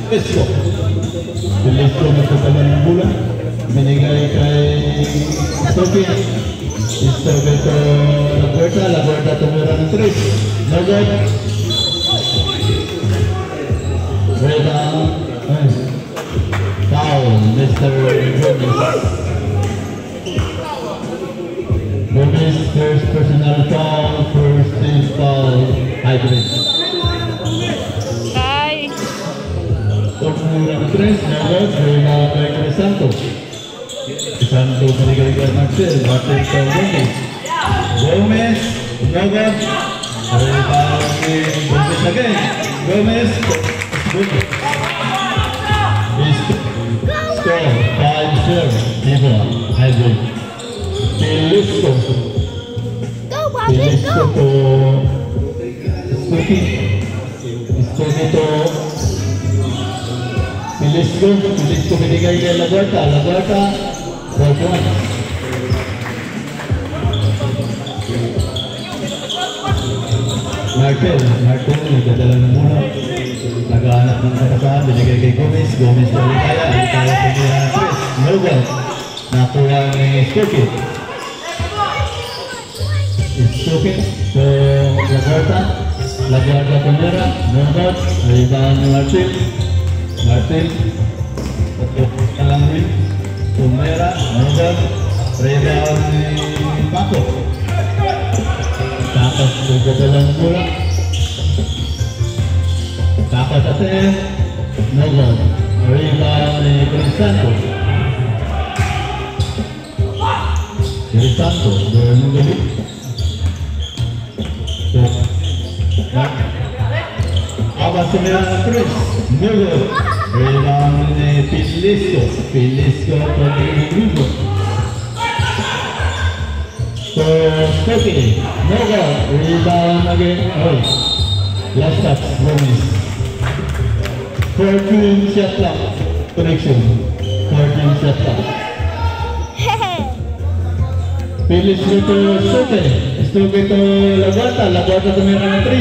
Velasco. Velasco nagkatala ng bola. Binigay kay Sophie. Istoke ito Laguerta. Laguerta tumira ng 3. No good. Rebound. Foul, Mr. Gomez. Gomez, first personal foul, first team foul, hybrid. Kay. Tumira ng 3. No good. Rebound kay Crisanto. Crisanto binigay kay Marcel. Marcel kay Gomez. Gomez, no good. Rebound kay Gomez again. Gomez. Good. Score 5-0. Diva, hybrid. Velasco. Velasco to Stoke. Stoke to Velasco. Velasco binigay kay Laguerta. Laguerta. 4 points. Martel nagdadala ng muna. Naghahanap ng katasahan, binigay kay Gomez. Gomez na Alicaya tumira ng 3. No good. Nakuha ni Stoke. Stoke to Laguerta. Laguerta tumira. No good. Rebound ni Martel. Martel. Talang rin. Tumira. No good. Rebound ni Paco. Tapos nagdadala ng mula. Tapos atin, no good. Rebound ni Crisanto. Crisanto, doon ng gabi. Abas tumira ng 3. No good. Rebound ni Velasco. Velasco pag-inubo. So, Stoke, no good. Rebound again. Oh, last touch, Gomez. 14 shot clock. Connection. 14 shot clock. Velasco to Stoke. Stoke to Laguerta. Laguerta tumira ng 3.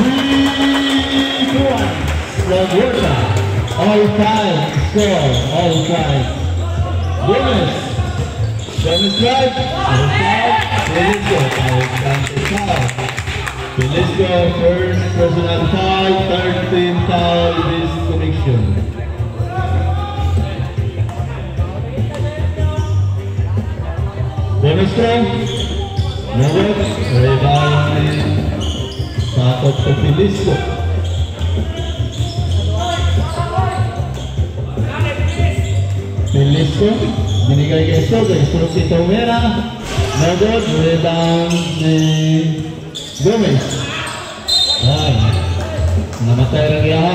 3 points. Laguerta. All time score. All time. Gomez. Gomez drive. Velasco. Velasco first personal foul, 13 foul this connection. Gomez no good. Rebound Sakot to Velasco. Velasco binigay kay Stoke. Stoke tumira. No good. Rebound ni Gomez. Ay, namatay rin niya.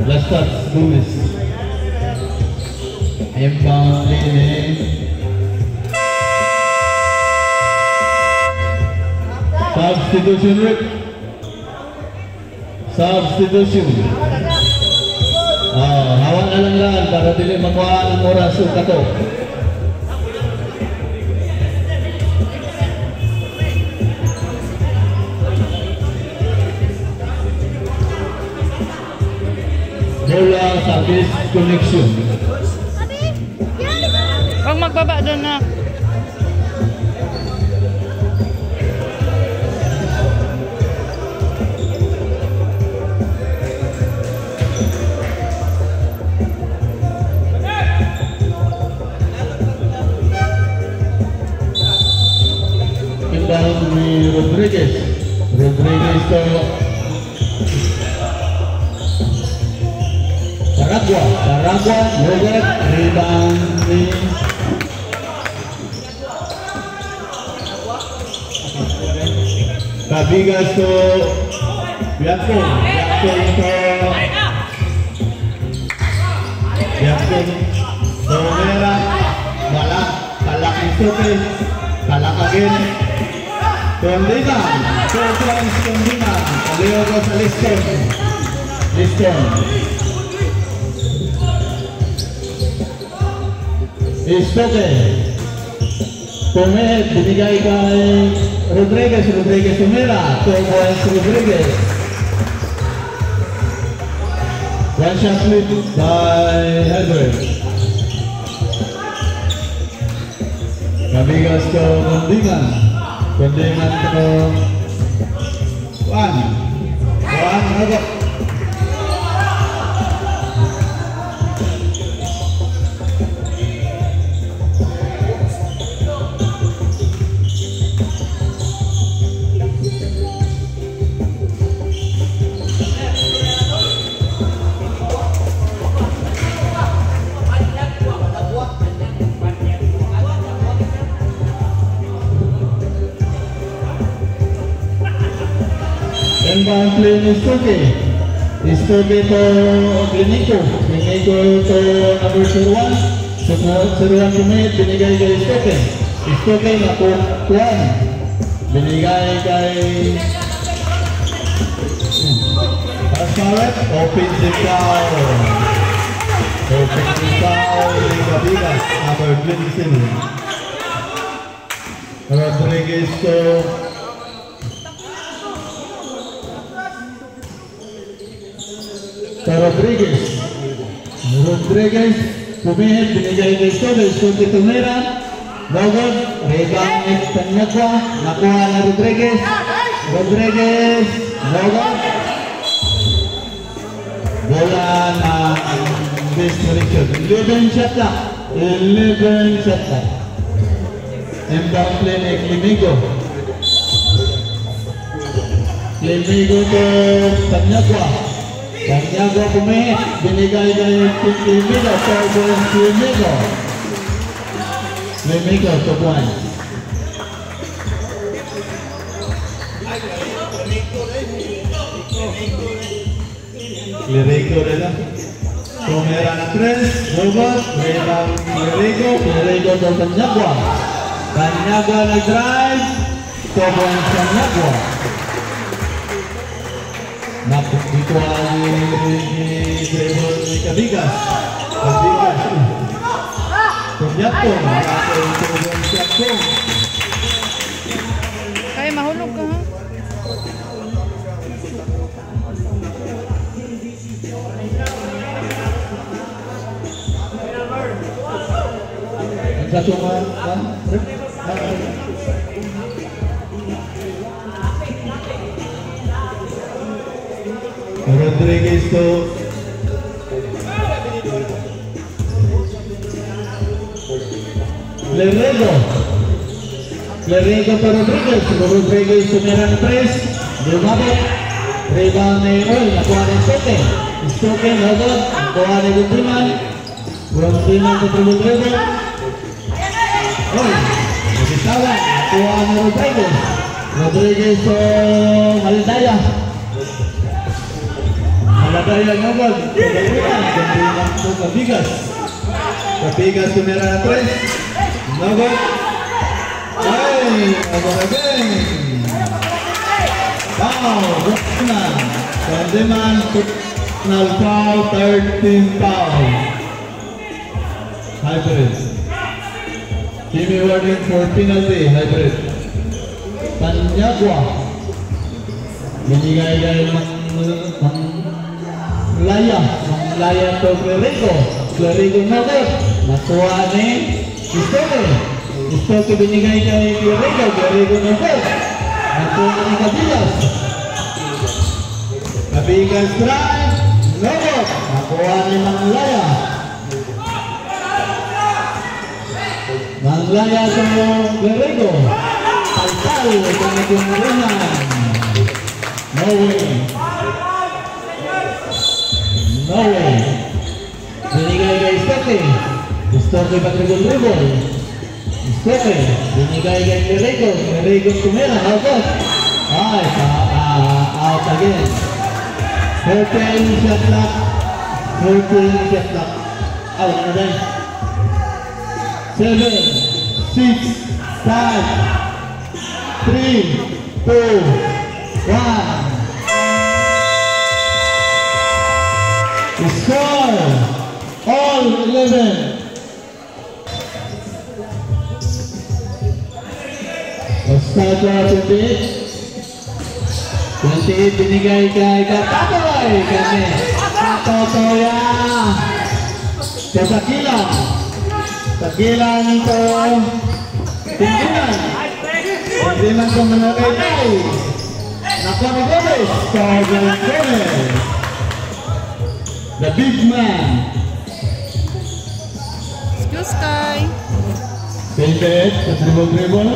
Last touch, Gomez. Inbound ni substitution Rick. Substitution. Hawa na lang para dili makuha ng oras o kato. Bola service connection. Huwag magbaba doon na. Inbound ni Rodriguez. Rodriguez to Saragua, Robert, rebound ni Cabigas to Biakon Romera, Balak, Kalak Isote, Kalak again, Kondiman, Kondiman, Kaleo ko sa Liston. Istoke Tomet binigay kay Rodriguez tumira. 2 points Rodriguez. One shot lead by Edward. Kabigas ke Kondingan. Kondingan ke Wan. Wan agak. Inbound play ni Stoke. Stoke to Klinico. Klinico to number 01. Seruan kumit binigay kay Stoke. Stoke na kuwan. Binigay kay Pascaret. Offensive foul. Offensive foul ni Kabigas. Number 27. Rodriguez to Rodriguez pumihit, binigay kay Stoke tumira, Bogod, rebound ni Tanyagwa, nakuha na Rodriguez, Bogod, bola na best direction, 11 shot na, inbound play ni Klimigo to Tanyagwa pumihit, binigay kay Klimigo, Klimigo to point. Klimigo rin na. Tumira na 3, Bogod, rebound Klimigo to Tanyagwa nag-drive, to point Tanyagwa. Dito ang dribble ni Kabigas. Tunyatong. Kaya mahulog ka, ha? Satu kan? Rodriguez to Lerego to Rodriguez tumira ng press, lumabot, rebound ni Oy, nakuha ng Stoke, lagod, nakuha ni Gundiman to Rodriguez, Oy, nabitawan, nakuha ni Rodriguez to Maldaya lagod, Gundiman to Kabigas tumira ng press, lagod, again. Foul, Kondiman, personal foul, 13 foul. Hybrid. Jimmy Warden for penalty, hybrid. Tanyagwa. Binigay kay Manglaya to Clerigo nagod. Nakuha ni Stoke binigay kay Clerigo nagod. Nakuha ni Kabigas drive, nagod. Nakuha ni Manglaya to Clerigo. Palpal, ito na kumurunan. No way. Binigay kay Stoke patribol-tribol. Stoke, binigay kay Clerigo tumira, nagod. Ay, out again. 14 shot clock. Out na din. 7, 6, 5, 3, 2, 1. Score! All 11. Basta 28 binigay kay Kataway kami. Totoya. Kesakilan. Sakilan to Tindiman. Tindiman to Managaytay. Nakuha ni Gomez. Kagel Gomez. The big man. Excuse Kai. Pinted, dribble.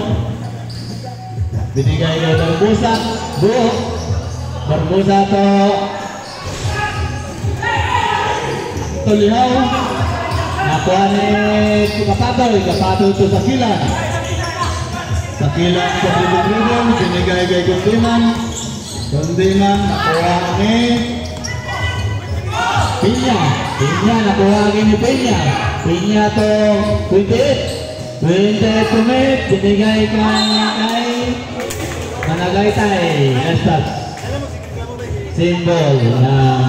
Binigay na Barbosa. Buo. Barbosa to Tulihaw. Nakuha ni Kapatoy to Sakilan. Sakilan sa dribble. Binigay kay Kundiman. Nakuha ni Pinya nakuha ni Pinya to Quintet tumit, binigay kay Managaytay. That's symbol ng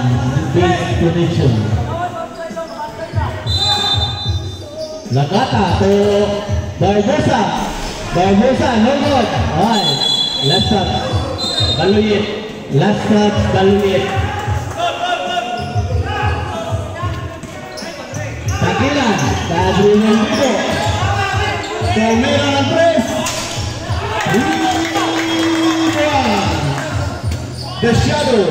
big connection. Lagata to Barbosa, no good. Alright, last shot, Baluyit. Sakilan, Kadriman dito. Camera ng press. The shadow.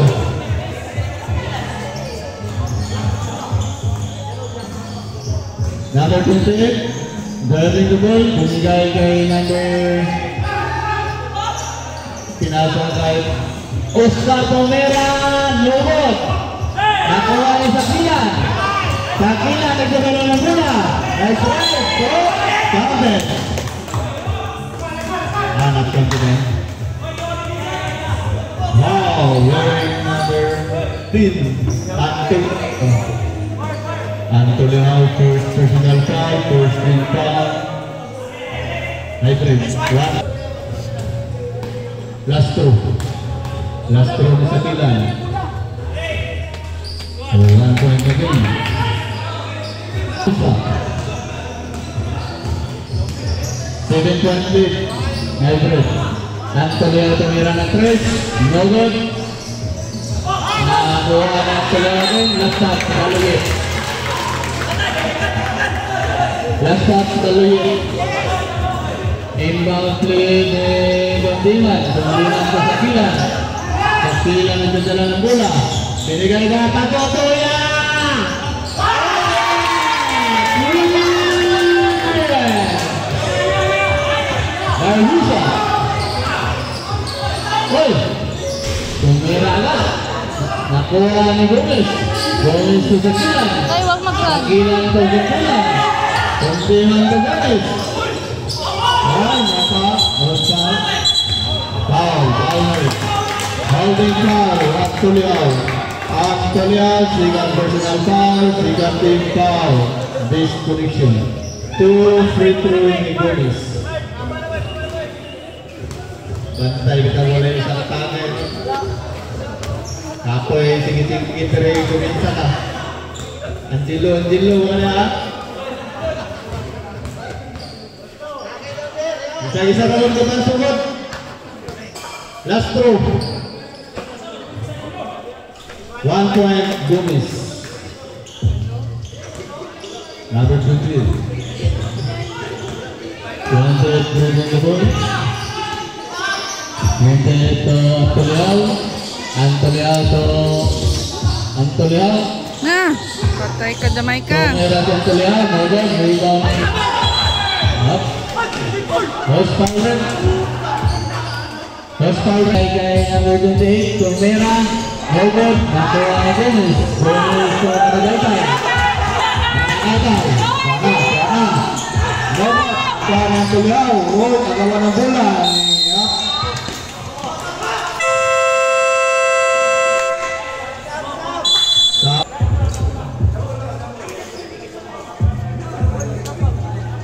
Number 28. Driving the ball. Binigay kay number. Pinasok kay Oscar Pomera. Lubot. Nakuha ni Sakilan. Sakilan nagdadala ng muna. Nice right. Counted. Not confident. Wow, wearing number 10. Antolio, first personal foul, first team foul. High friends. Last throw ni Sakilan. So 1 point again. 7-point lead. Everett. Antolio tumira ng 3. No good. Nakuha na Antolio again. Last shot. Baluyit. Inbound play ni Gondiman. Gondiman sa Sakilan. Sakilan nagdadala ng bola. Binigay na Totoya. Barbosa. Oy! Tumira agad. Nakuha ni Gomez. Gomez to Sakilan. Ay, wag mag-run. Sakilan to Sakilan. Kundiman to Gomez. Ay, Oscar. Foul. Holding foul. Antolio, second personal foul. Second team foul. Base connection. 2 free throw ni Gomez. Bantay kita boleh sa target. Kapoy sige tere kuminsa ka. Angelo wala. Isa ka lang naman sugod. Last throw. 1 point Gomez. Number 20. Wanted dribbling the ball. Wanted to Antolio. Na, patay ka damay ka. Tumira si Antolio. Nogon, rebound. Up. Host kay number 28. Tumira. Nogon. Nakuha ni Gomez. Gomez to Managaytay. Nogon. Para Antolio. Nagawa ng bola.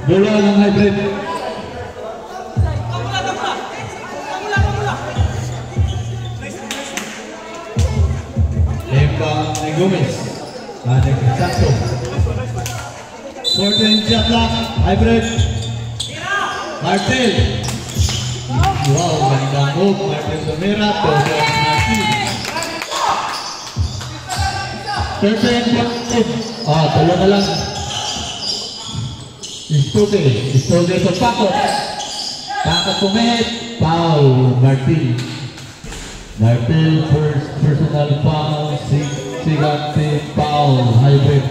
Bola ng hybrid. Lembang ni Gomez. Ada Santo. 14 shot clock. Hybrid. Martel. Wow, gandang move. Martel Tumira. 13-8. Tulo na lang. Istuke sa Pakot. Pakot pumihit. Foul, Martin. First personal foul. Sigante foul. Hybrid.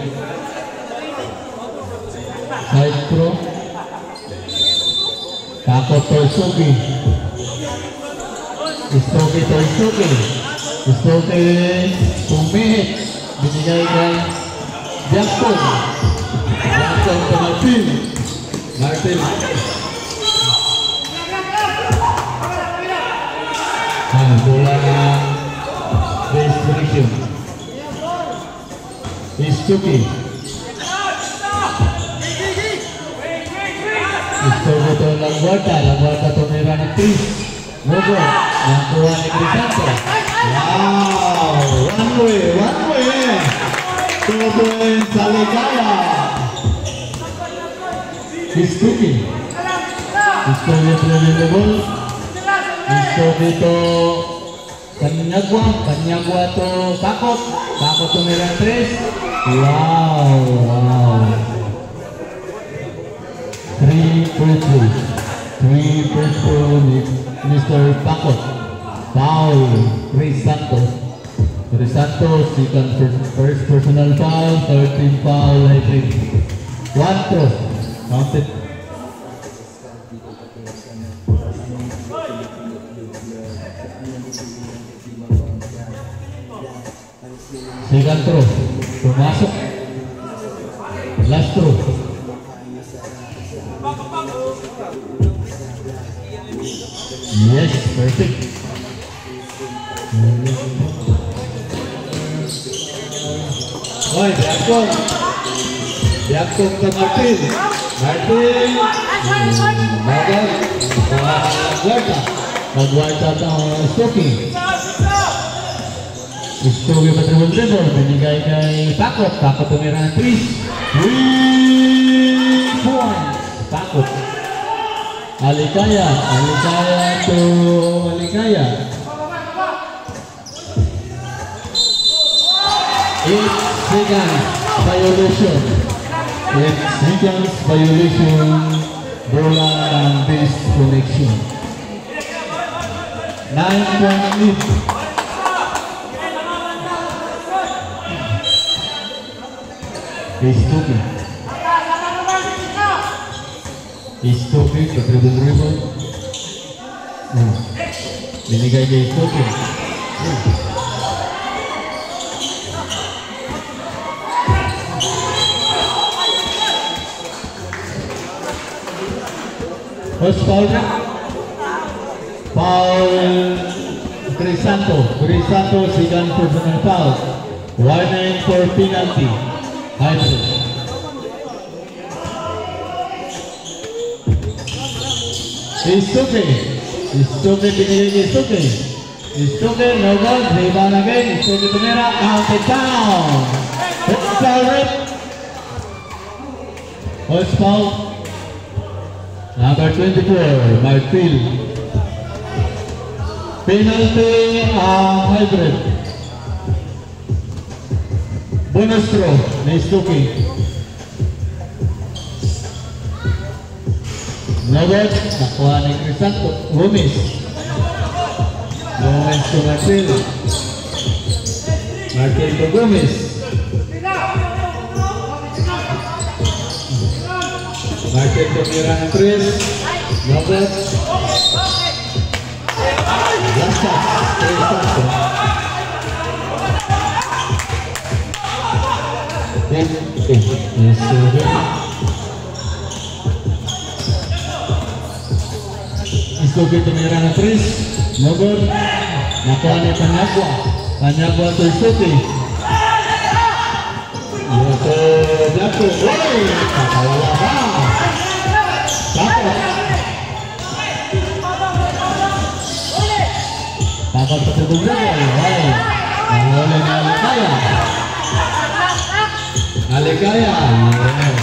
Side pro. Pakot to Istuke. Istuke pumihit. Binigay kay Jackson to Martin. Bola base position. Istuke to Langguarta to Mirana Chris. Logo nakuha ni Crisanto. Wow, one way. Tubuin sa Ligaya. Istuke to Level. Istuke to Kanyagwa to Pakot to Mirantres. Wow. 3 first throw Mr. Pakot. Foul Crisanto, second first personal foul, 13 foul, I think. 1 throw, counted. Second throw, pumasok. Last throw. Yes, perfect. Oy, Biakong ke Martin. Magwarta to Istuke. Istuke dribble, binigay kay Pakot tumira ng 3 points. Pakot. Alikaya to Alikaya. 8 seconds violation. Bola ng base connection. 9-point lead. Istuke ke dribble. Binigay kay Istuke. First foul Crisanto, second personal foul. Warning for penalty. Hybrid. Istuke binigay kay Istuke, no goal, rebound again. Istuke tumira, counted down. First foul. Number 24, Martin. Penalty, hybrid. Bonus throw, Istuke. Nagod, nakuha ni Crisanto. Gomez to Martin. Martin to Gomez. Martin to Mirantres. Nagod. Last shot, Crisanto. Istuke tumira ng 3. Nagod. Nakuha ni Kanyagwa to Istuke. Ito Blanco. Oy! Kakawala ka. Pakot sa tubugan. Ay! Nahuli ni Alikaya. Alikaya. Yes.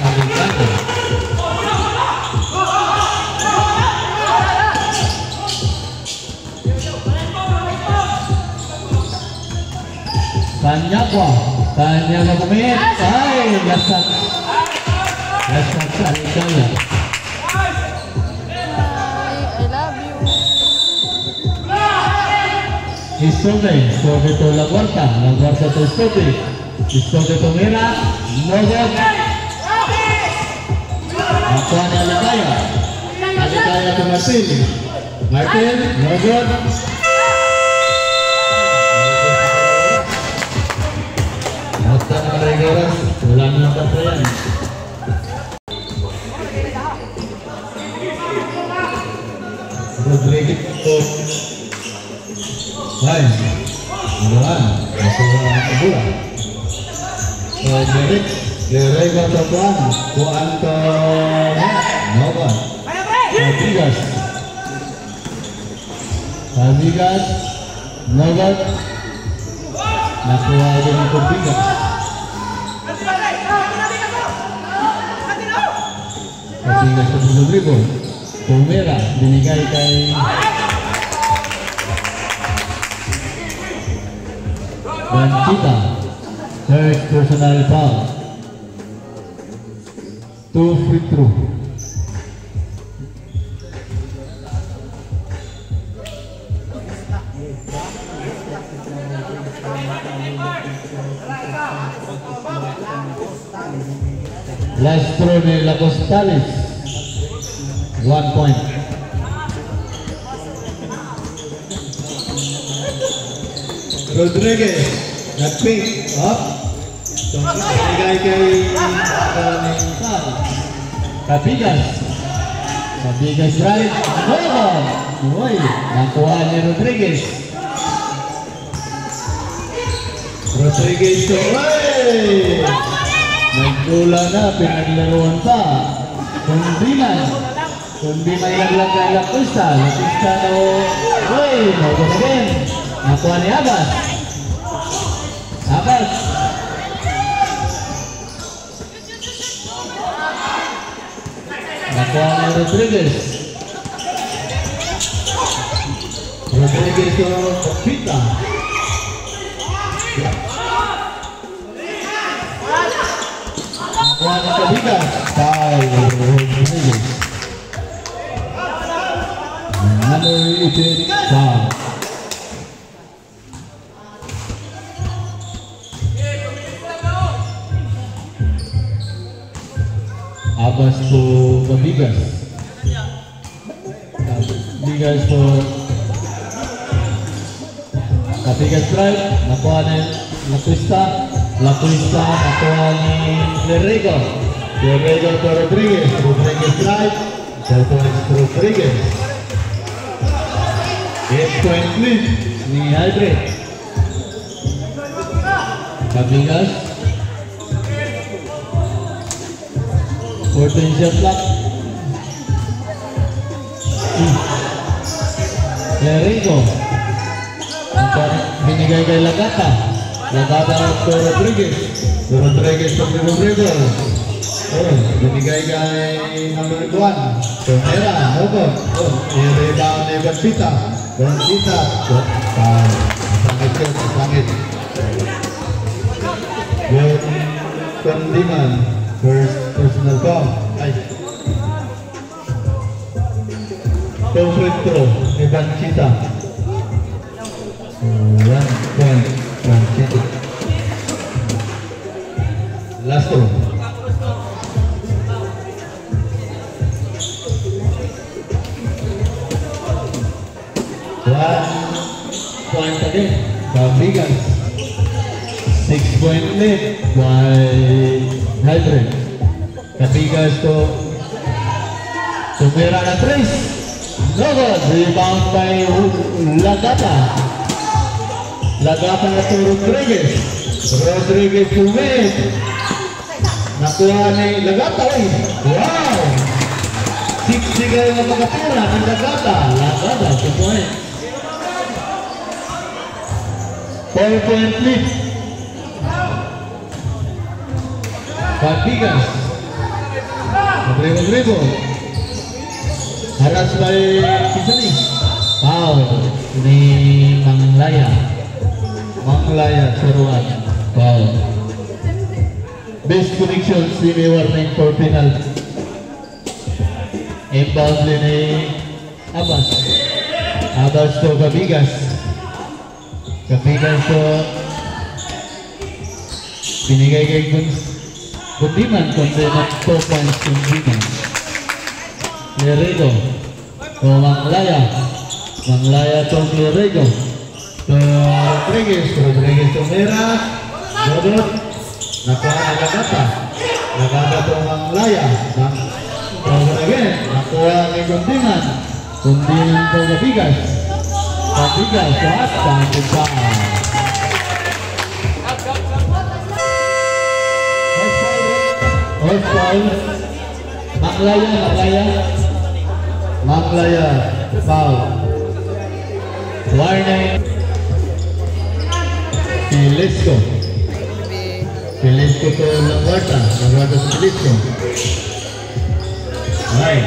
Alikaya. Sanyakwa. Sanya magumit. Ay, lasak. Lasak sa Alikaya. I love you. Isobe. Isobe to Laguarta. Laguarta to Isobe. Isobe to Mira. Nogod. Nakuha ni Alikaya. Alikaya to Martin. Martin. Nogod. Basta na Regoras, wala na ang pasayan. Rodriguez to Ay, Bulan, nasuha ang Bulan. Rodriguez, Lerego to Buan to Novan. Cabigas, Cabigas, Novan. Nakuha din ang Cabigas. Cabigas sa Rodrigo. Pumera, binigay kay Banchita. Third personal foul. 2 free throw. Last throw ni Lacostales. 1 point. Rodriguez nag-pick up. Binigay kay Cabigas. Cabigas right. Uy, nakuha ni Rodriguez. Rodriguez to way. Nagdula na, pinaglaruan pa. Kundi may naglagay Lapista. Lapista no. Uy, nakuha again. Nakuha ni Abbas. Abbas. Nakuha ni Rodriguez. Rodriguez to Pita. Nakuha ni Cabigas. Rodriguez. Number 18 foul. Abbas to Cabigas. Cabigas to Cabigas right. Nakuha ni Lapista. Lapista nakuha ni Lerego. Lerego to Rodriguez. Rodriguez right. Rodriguez. 8-point lead ni Albert. Cabigas. 14 shot clock. Lerego. Binigay kay Lagata. Lagata to Rodriguez. Rodriguez to Rodrigo. Binigay kay number 1. Pumera. Nogod. I-rebound ni Banchita. Banchita. Sangit. Good Condiman. First personal foul. Ay. 2 free throw ni Banchita. 1 point Banchita. Last throw. Point again. Cabigas. 6-point lead by Hydren. Cabigas to Tumira na 3. No good. Rebound by Lagata. Lagata na to Rodriguez. Rodriguez to win. Nakuha ni Lagata. Wow! 6 kayo na makatira ng Lagata. Lagata, 2 point. 4-point lead. Cabigas. Rodrigo. Haras by Kisani. Foul ni Manglaya. Manglaya, Saruan. Foul. Base connection, semi-warning for penalty. Inbound ni Abbas. Abbas to Kabigas. Kabigas to binigay kay Kundiman, kundi ng 2 points Kundiman. Lerigo to Manglaya. Manglaya to Lerigo. To Rodriguez to Mera. Dodot. Nakuha na Lagata. Lagata to Manglaya. Again, nakuha ni Kundiman. Kundiman to Kabigas. Kabigas to Asta. Hold foul. Manglaya, foul. Warning. Pilisco to Lagata to Pilisco. Right.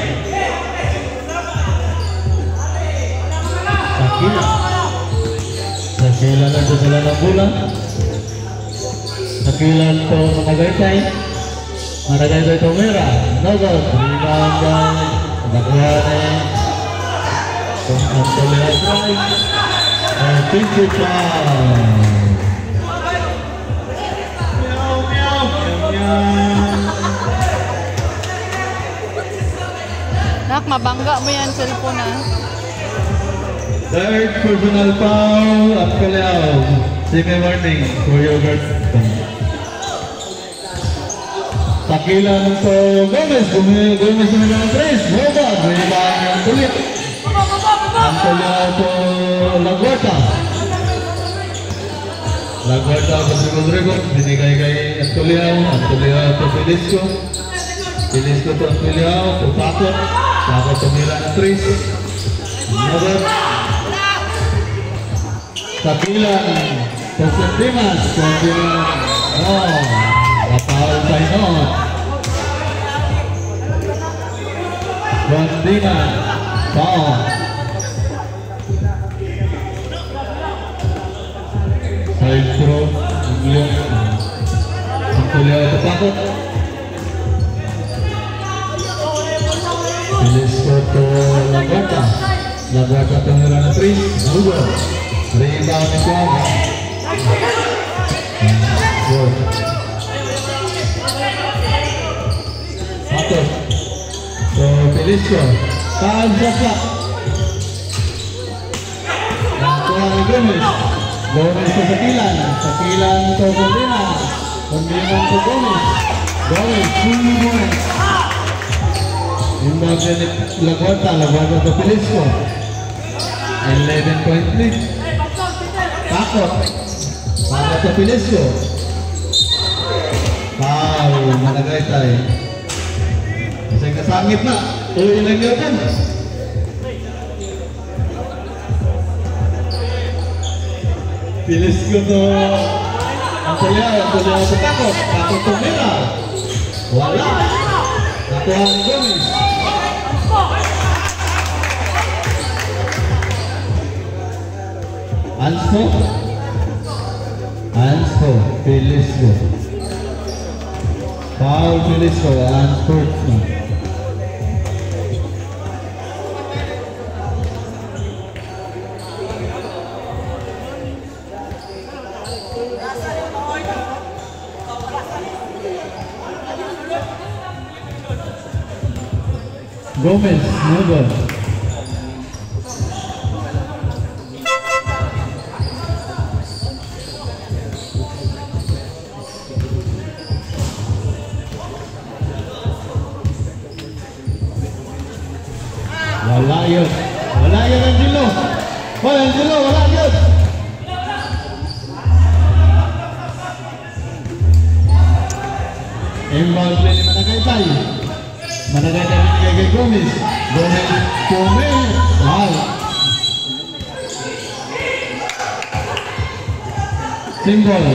Sakila na sa sila ng bulan. Sakila to Magaytay. Maragay to Mera. Nogod. Rebound down. Nakuha na kung ang tuloy try. And 55. Nak, mabangga mo yan cellphone ah. Third personal foul at Kaliao. Semi-warning for your guard. Takilan to Gomez. Gomez na ng 3. Robot. Rebound ang tulit. Ang Kaliao to Lagwata. Lagwata to si Rodrigo. Binigay kay Antoliao. Antoliao to Pilisco. Pilisco to Antoliao. To Paco. Paco tumira ng 3. Robot. Takilan to Kundiman. Foul by Not. Kundiman. Foul. Side throw. Ang Tulio ito pakot. Pilisco to Lagata. Lagata tumira na 3. Hugo. Rebound ni Kuaga. Good. Patot. So, Pilisco. Foul sa clock. Nakuha ni Gomez. Gomez to Sakilan. Sakilan to Kundiman. Kundiman to Gomez. Gomez. 2 points. Inbound ni Lagota. Lagota to Pilisco. 11-point lead. Pakot. Pakot to Pilisco. Foul. Managaytay. Kasi kasangit na. Tuloy lang yun yan. Pilisco to Antoliao to Pakot. Pakot to Mera. Wala. Nakuha ni Gomez. Anspo. Pilisco. Foul Pilisco. Unfortunate. Gomez, Nugon. Wala yun. Wala yun, Angelo. Hoy, Angelo, wala yun. Inbound play ni Managaytay. Managaytay binigay kay Gomez. Gomez. Wow. Symbol.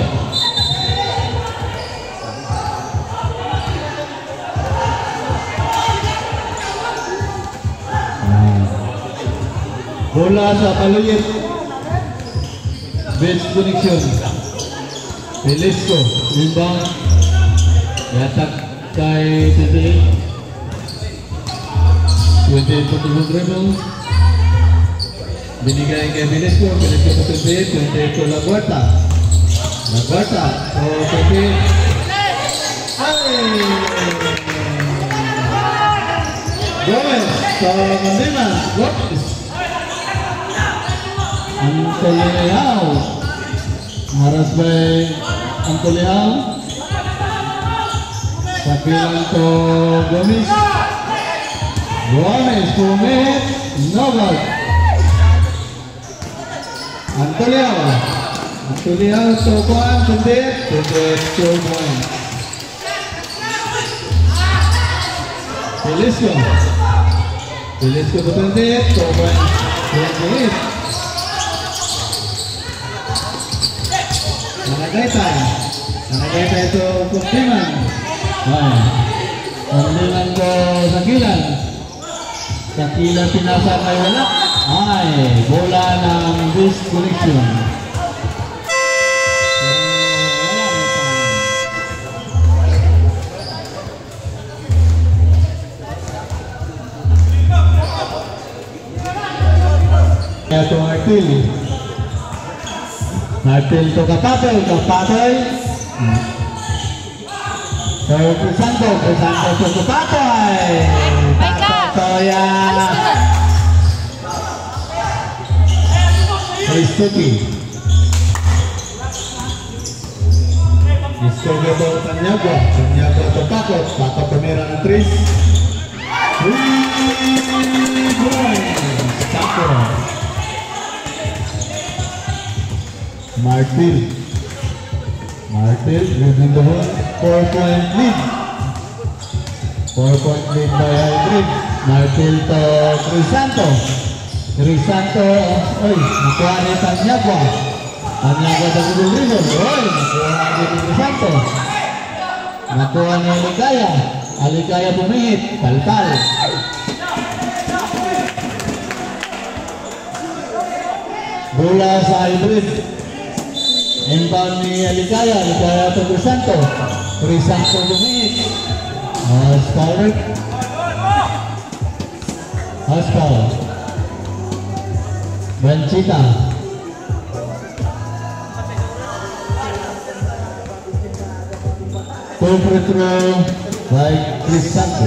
Bola sa Paluyit. Base connection. Velasco. Rebound. Yatak kay Tete. 28 dribble. Binigay kay Velasco. Velasco to Tete. 28 to Laguarta. Laguarta. So Tete. Gomez. So Mandiman. Gomez. Antoliao. Haras by Antoliao. Sakilan to Gomez. Gomez pumit. Novak. Antoliao. Antoliao to Juan. Tundit. Tundit to Juan. Velasco. Velasco to Tundit. To Juan. Tundit. Nakagaytay ito Kuntiman. Kuntiman ko Sakilan. Sakilan pinasa kay wala. Ay, bola ng Base Connection. Ito Artil. Martel to Kapatoy. So Crisanto to Kapatoy. Toya. Kristoki to Tanyagua to Pakot. Pakot pemera ng 3. Martel using the whole 4-point lead. 4-point lead by Aldrin. Martel to Crisanto. Nakuha ni Tanyagua. Tanyagua sa Gudulino. Nakuha ni Crisanto. Nakuha ni Aligaya. Aligaya bumihit. Taltal. Bola sa Aldrin. Inbound ni Aligaya to Crisanto. Crisanto bumihit. Oscar. Benchita. Two free throw by Crisanto.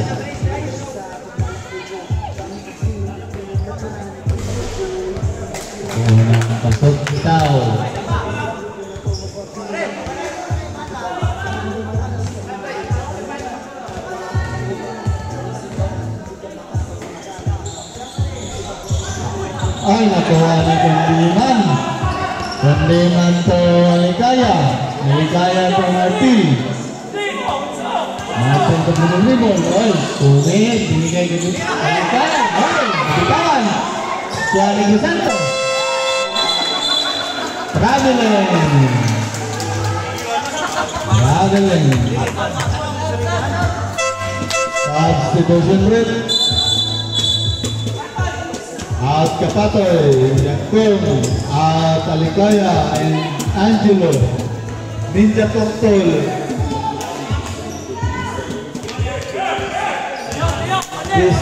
Pasok bitaw. Ay, nakuha ni Kundiman. Kundiman to Aligaya. Aligaya to Martil. Martil to Gudulino. Ay, tumit. Binigay ko dito. Aligaya. Ay, nabitawan. Kuha ni Crisanto. Traveling. Substitution rate. At Kapatoy, Yakun, at Aligaya, and Angelo, Ninja Tortol. Yes,